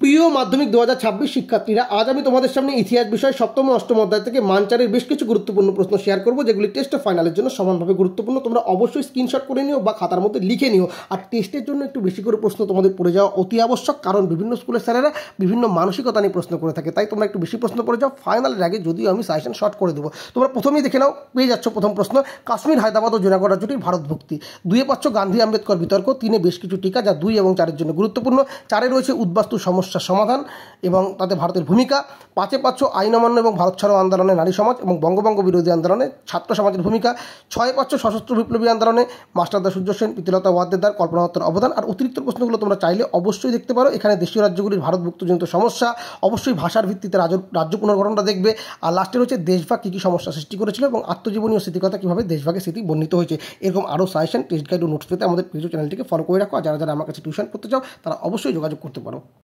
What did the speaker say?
প্রিয় মাধ্যমিক 2026 শিক্ষার্থীরা, আজ আমি তোমাদের সামনে ইতিহাস বিষয় সপ্তম ও অষ্টম অধ্যায় থেকে মানচারের বেশ কিছু গুরুত্বপূর্ণ প্রশ্ন শেয়ার করব, যেগুলি টেস্ট ও ফাইনালের জন্য সমানভাবে গুরুত্বপূর্ণ। তোমরা অবশ্যই স্ক্রিনশট করে নিও বা খাতার মধ্যে লিখে নিও। আর টেস্টের জন্য একটু বেশি করে প্রশ্ন তোমাদের পড়ে যাওয়া অতি আবশ্যক, কারণ বিভিন্ন স্কুলের স্যারেরা বিভিন্ন মানসিকতা নিয়ে প্রশ্ন করে থাকে। তাই তোমরা একটু বেশি প্রশ্ন পড়ে যাও ফাইনালের আগে, যদিও আমি সাজেশন শর্ট করে দেবো। তোমরা প্রথমেই দেখে নাও, পেয়ে যাচ্ছ প্রথম প্রশ্ন। কাশ্মীর, হায়দ্রাবাদ ও জুনাগড় রাজ্যটির ভারত ভুক্তি। 2 পাচ্ছ গান্ধী আম্বেদকর বিতর্ক। 3 বেশ কিছু টিকা, যা 2 এবং 4-এর জন্য গুরুত্বপূর্ণ। 4 রয়েছে উদ্বাস্তু সমস্যার সমাধান এবং তাতে ভারতের ভূমিকা। 5 পাচ্ছ আইন অমান্য এবং ভারত ছাড়ো আন্দোলনে নারী সমাজ এবং বঙ্গভঙ্গ বিরোধী আন্দোলনে ছাত্র সমাজের ভূমিকা। 6 পাচ্ছ সশস্ত্র বিপ্লবী আন্দোলনে মাস্টারদা সূর্য সেন, প্রীতিলতা ওয়াদ্দেদার, কল্পনা দত্তের অবদান। আর অতিরিক্ত প্রশ্নগুলো তোমরা চাইলে অবশ্যই দেখতে পারো। এখানে দেশীয় রাজ্যগুলির ভারতভুক্তজনিত সমস্যা, অবশ্যই ভাষার ভিত্তিতে রাজ্য পুনর্গঠনটা দেখবে। আর লাস্টে রয়েছে দেশভাগ কী কী সমস্যা সৃষ্টি করেছিল এবং আত্মজীবনী ও স্মৃতিকথা কীভাবে দেশভাগের স্মৃতি বর্ণিত হয়েছে। এরকম আরও সাজেশন, টেস্ট গাইড ও নোটস পেতে আমাদের প্রিয় চ্যানেলটিকে ফলো করে রাখো। আর যারা যারা আমার কাছে টিউশন করতে চাও তারা অবশ্যই যোগাযোগ করতে পারো।